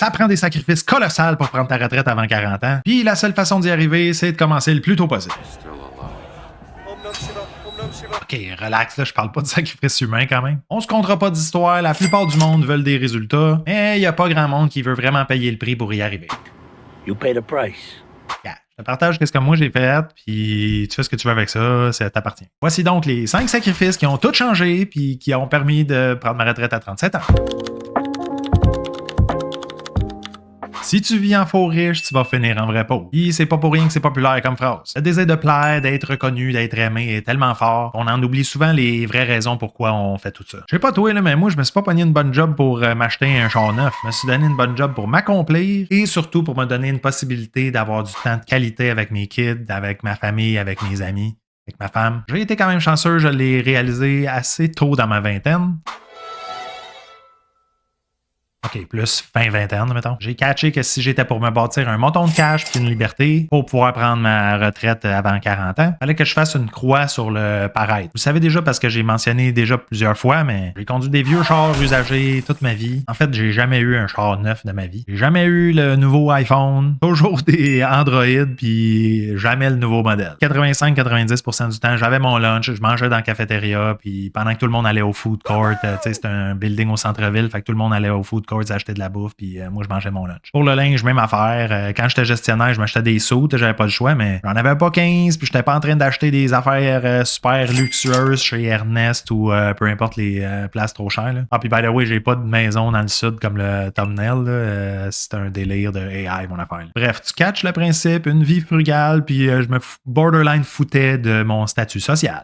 Ça prend des sacrifices colossaux pour prendre ta retraite avant 40 ans. Puis la seule façon d'y arriver, c'est de commencer le plus tôt possible. Ok, relax, là, je parle pas de sacrifice humain quand même. On se comptera pas d'histoire, la plupart du monde veulent des résultats, mais il y a pas grand monde qui veut vraiment payer le prix pour y arriver. You pay the price. Yeah. Je te partage ce que moi j'ai fait, puis tu fais ce que tu veux avec ça, ça t'appartient. Voici donc les 5 sacrifices qui ont tout changé, puis qui ont permis de prendre ma retraite à 37 ans. Si tu vis en faux riche, tu vas finir en vrai pauvre. Puis c'est pas pour rien que c'est populaire comme phrase. Le désir de plaire, d'être reconnu, d'être aimé est tellement fort qu'on en oublie souvent les vraies raisons pourquoi on fait tout ça. Je sais pas toi, là, mais moi, je me suis pas pogné une bonne job pour m'acheter un char neuf. Je me suis donné une bonne job pour m'accomplir et surtout pour me donner une possibilité d'avoir du temps de qualité avec mes kids, avec ma famille, avec mes amis, avec ma femme. J'ai été quand même chanceux, je l'ai réalisé assez tôt dans ma vingtaine. OK, plus fin vingtaine, mettons. J'ai catché que si j'étais pour me bâtir un montant de cash puis une liberté pour pouvoir prendre ma retraite avant 40 ans, il fallait que je fasse une croix sur le paraître. Vous savez déjà parce que j'ai mentionné déjà plusieurs fois, mais j'ai conduit des vieux chars usagés toute ma vie. En fait, j'ai jamais eu un char neuf de ma vie. J'ai jamais eu le nouveau iPhone, toujours des Android puis jamais le nouveau modèle. 85-90% du temps, j'avais mon lunch, je mangeais dans la cafétéria puis pendant que tout le monde allait au food court, tu sais, c'était un building au centre-ville, fait que tout le monde allait au food court acheter de la bouffe, puis moi, je mangeais mon lunch. Pour le linge, même affaire. Quand j'étais gestionnaire, je m'achetais des suits, j'avais pas le choix, mais j'en avais pas 15, puis j'étais pas en train d'acheter des affaires super luxueuses chez Ernest ou peu importe les places trop chères. Là. Ah, puis by the way, j'ai pas de maison dans le sud comme le thumbnail. C'est un délire de AI, mon affaire. Là. Bref, tu catches le principe, une vie frugale, puis je me borderline foutais de mon statut social.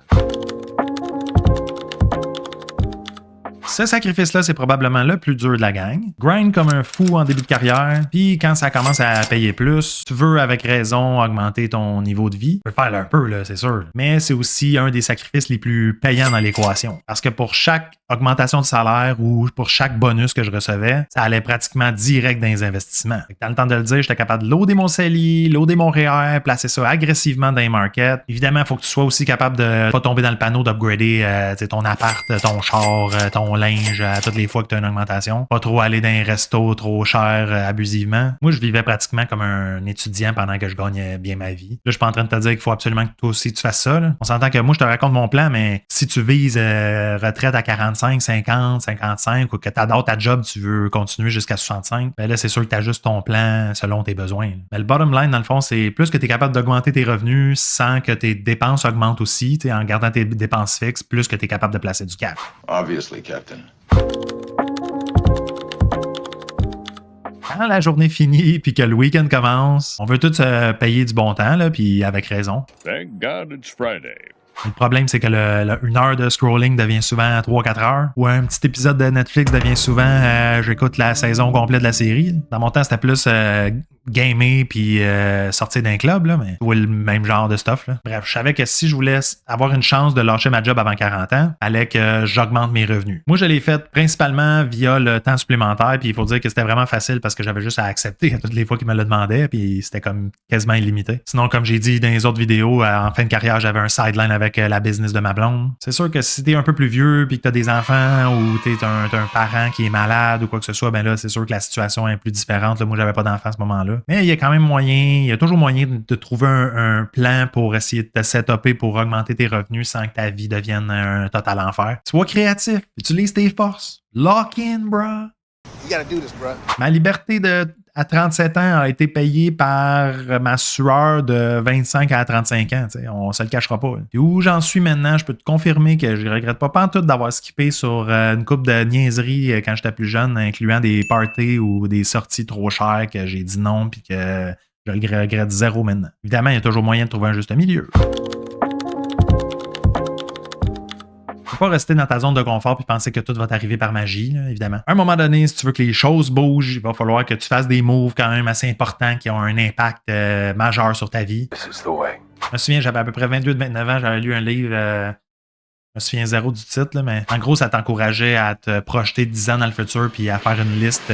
Ce sacrifice-là, c'est probablement le plus dur de la gang. Grind comme un fou en début de carrière, puis quand ça commence à payer plus, tu veux avec raison augmenter ton niveau de vie. Tu peux le faire un peu, là, c'est sûr. Mais c'est aussi un des sacrifices les plus payants dans l'équation. Parce que pour chaque augmentation de salaire ou pour chaque bonus que je recevais, ça allait pratiquement direct dans les investissements. Dans le temps de le dire, j'étais capable de loader mon CELI, loader mon REER, placer ça agressivement dans les markets. Évidemment, il faut que tu sois aussi capable de pas tomber dans le panneau d'upgrader ton appart, ton char, ton linge à toutes les fois que tu as une augmentation. Pas trop aller dans un resto trop cher abusivement. Moi, je vivais pratiquement comme un étudiant pendant que je gagnais bien ma vie. Là, je suis pas en train de te dire qu'il faut absolument que toi aussi tu fasses ça. Là. On s'entend que moi, je te raconte mon plan, mais si tu vises retraite à 45, 50, 55 ou que tu adores ta job, tu veux continuer jusqu'à 65, ben là, c'est sûr que tu ajustes ton plan selon tes besoins. Mais le bottom line, dans le fond, c'est plus que tu es capable d'augmenter tes revenus sans que tes dépenses augmentent aussi, en gardant tes dépenses fixes, plus que tu es capable de placer du cash. Obviously, Captain. Quand la journée finit puis que le week-end commence, on veut tous se payer du bon temps, là, puis avec raison. Thank God it's Friday. Le problème, c'est que une heure de scrolling devient souvent 3-4 heures. Ou un petit épisode de Netflix devient souvent j'écoute la saison complète de la série. Dans mon temps, c'était plus gamer puis sortir d'un club, là, mais ou le même genre de stuff. Là. Bref, je savais que si je voulais avoir une chance de lâcher ma job avant 40 ans, il fallait que j'augmente mes revenus. Moi, je l'ai fait principalement via le temps supplémentaire, puis il faut dire que c'était vraiment facile parce que j'avais juste à accepter à toutes les fois qu'ils me le demandaient, puis c'était comme quasiment illimité. Sinon, comme j'ai dit dans les autres vidéos, en fin de carrière, j'avais un sideline avec la business de ma blonde. C'est sûr que si t'es un peu plus vieux puis que t'as des enfants ou t'es un parent qui est malade ou quoi que ce soit, ben là, c'est sûr que la situation est plus différente. Là, moi, j'avais pas d'enfant à ce moment-là. Mais il y a quand même moyen, il y a toujours moyen de trouver un plan pour essayer de te setuper pour augmenter tes revenus sans que ta vie devienne un total enfer. Sois créatif, utilise tes forces. Lock in, bro. You gotta do this, bro. Ma liberté à 37 ans a été payée par ma sueur de 25 à 35 ans. T'sais. On se le cachera pas. Et où j'en suis maintenant, je peux te confirmer que je regrette pas pantoute d'avoir skippé sur une couple de niaiseries quand j'étais plus jeune, incluant des parties ou des sorties trop chères que j'ai dit non puis que je le regrette zéro maintenant. Évidemment, il y a toujours moyen de trouver un juste milieu. Faut pas rester dans ta zone de confort puis penser que tout va t'arriver par magie, là, évidemment. À un moment donné, si tu veux que les choses bougent, il va falloir que tu fasses des moves quand même assez importants qui ont un impact majeur sur ta vie. This is the way. Je me souviens, j'avais à peu près 22-29 ans, j'avais lu un livre, je me souviens zéro du titre, là, mais en gros, ça t'encourageait à te projeter 10 ans dans le futur puis à faire une liste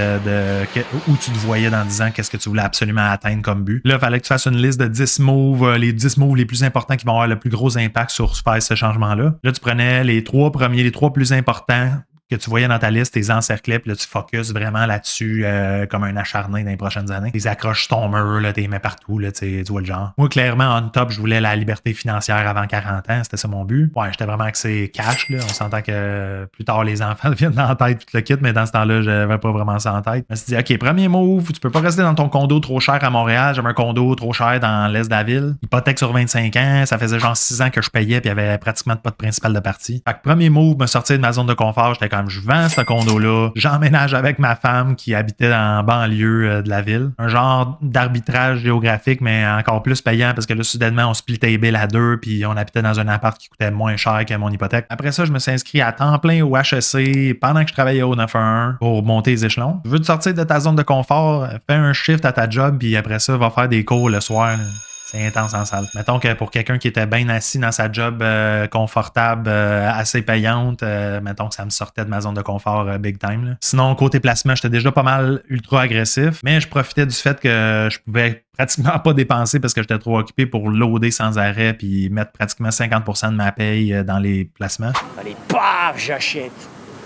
où tu te voyais dans 10 ans, qu'est-ce que tu voulais absolument atteindre comme but. Là, il fallait que tu fasses une liste de 10 moves, les 10 moves les plus importants qui vont avoir le plus gros impact sur faire ce changement-là. Là, tu prenais les 3 premiers, les 3 plus importants que tu voyais dans ta liste, t'es encerclais, puis là, tu focuses vraiment là-dessus comme un acharné dans les prochaines années. T'es accroches ton mur, là, t'es mets partout, là, tu vois le genre. Moi, clairement, on top, je voulais la liberté financière avant 40 ans, c'était ça mon but. Ouais, j'étais vraiment axé cash, là. On s'entend que plus tard, les enfants viennent dans la tête, tout le kit, mais dans ce temps-là, j'avais pas vraiment ça en tête. Je me suis dit, OK, premier move, tu peux pas rester dans ton condo trop cher à Montréal, j'avais un condo trop cher dans l'est de la ville. Hypothèque sur 25 ans, ça faisait genre 6 ans que je payais, puis il y avait pratiquement pas de principal de partie. Fait que premier move, me sortir de ma zone de confort, j'étais comme, je vends ce condo-là, j'emménage avec ma femme qui habitait en banlieue de la ville. Un genre d'arbitrage géographique, mais encore plus payant, parce que là, soudainement, on splitait les billes à deux, puis on habitait dans un appart qui coûtait moins cher que mon hypothèque. Après ça, je me suis inscrit à temps plein au HEC pendant que je travaillais au 911 pour monter les échelons. Tu veux te sortir de ta zone de confort, fais un shift à ta job, puis après ça, va faire des cours le soir. Là. C'est intense en salle. Mettons que pour quelqu'un qui était bien assis dans sa job confortable, assez payante, mettons que ça me sortait de ma zone de confort big time. Là. Sinon, côté placement, j'étais déjà pas mal ultra agressif, mais je profitais du fait que je pouvais pratiquement pas dépenser parce que j'étais trop occupé pour loader sans arrêt puis mettre pratiquement 50% de ma paye dans les placements. Allez, paf, j'achète.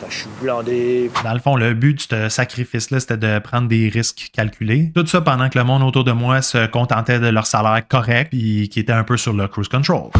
Je suis blindé. Dans le fond, le but de ce sacrifice-là, c'était de prendre des risques calculés. Tout ça pendant que le monde autour de moi se contentait de leur salaire correct et qui était un peu sur le cruise control.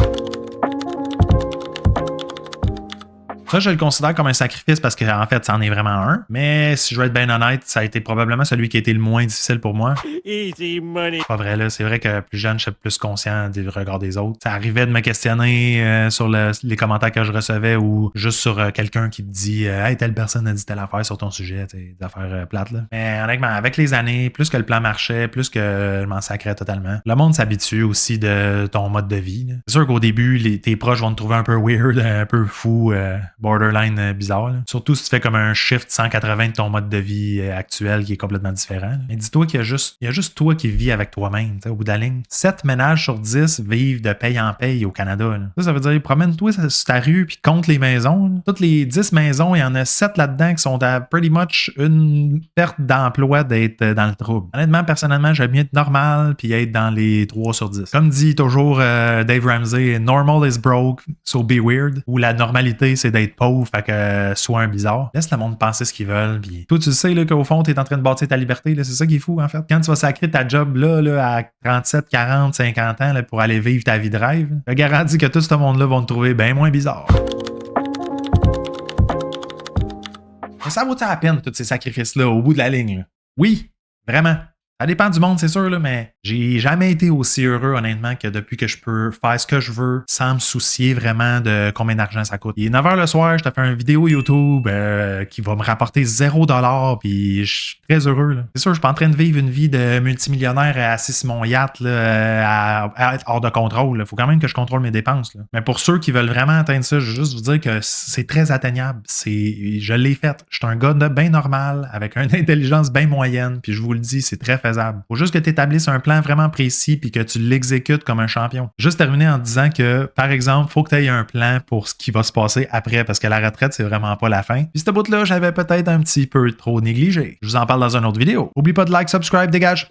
Ça, je le considère comme un sacrifice parce qu'en fait, ça en est vraiment un. Mais si je veux être bien honnête, ça a été probablement celui qui a été le moins difficile pour moi. Easy money. Pas vrai, là. C'est vrai que plus jeune, je suis plus conscient du regard des autres. Ça arrivait de me questionner sur les commentaires que je recevais ou juste sur quelqu'un qui te dit hey, telle personne a dit telle affaire sur ton sujet, des affaires plates, là. Mais honnêtement, avec les années, plus que le plan marchait, plus que je m'en sacrais totalement. Le monde s'habitue aussi de ton mode de vie. Là. C'est sûr qu'au début, tes proches vont te trouver un peu weird, un peu fou. Borderline bizarre. Là. Surtout si tu fais comme un shift 180 de ton mode de vie actuel qui est complètement différent. Là. Mais dis-toi qu'il y a juste toi qui vis avec toi-même, au bout de la ligne. 7 ménages sur 10 vivent de paye en paye au Canada. Là. Ça veut dire, promène-toi sur ta rue puis compte les maisons. Là. Toutes les 10 maisons, il y en a 7 là-dedans qui sont à pretty much une perte d'emploi d'être dans le trouble. Honnêtement, personnellement, j'aime mieux être normal puis être dans les 3 sur 10. Comme dit toujours Dave Ramsey, normal is broke, so be weird. Ou la normalité, c'est d'être pauvre, fait que sois un bizarre. Laisse le monde penser ce qu'ils veulent. Puis toi, tu sais là, qu'au fond, tu es en train de bâtir ta liberté. Là, c'est ça qui est fou, en fait. Quand tu vas sacrer ta job là, à 37, 40, 50 ans là, pour aller vivre ta vie de rêve, je garantis que tout ce monde-là vont te trouver bien moins bizarre. Mais ça vaut-il la peine, tous ces sacrifices-là, au bout de la ligne? Là? Oui, vraiment. Ça dépend du monde, c'est sûr, là, mais j'ai jamais été aussi heureux, honnêtement, que depuis que je peux faire ce que je veux sans me soucier vraiment de combien d'argent ça coûte. Il est 9h le soir, je te fais une vidéo YouTube qui va me rapporter $0, puis je suis très heureux. Là. C'est sûr, je suis pas en train de vivre une vie de multimillionnaire assis sur mon yacht là, à être hors de contrôle. Il faut quand même que je contrôle mes dépenses. Là. Mais pour ceux qui veulent vraiment atteindre ça, je veux juste vous dire que c'est très atteignable. Je l'ai fait. Je suis un gars bien normal, avec une intelligence bien moyenne, puis je vous le dis, c'est très faisable. Faut juste que tu établisses un plan vraiment précis puis que tu l'exécutes comme un champion. Juste terminer en disant que, par exemple, faut que tu aies un plan pour ce qui va se passer après parce que la retraite, c'est vraiment pas la fin. Puis ce bout-là, j'avais peut-être un petit peu trop négligé. Je vous en parle dans une autre vidéo. Oublie pas de like, subscribe, dégage!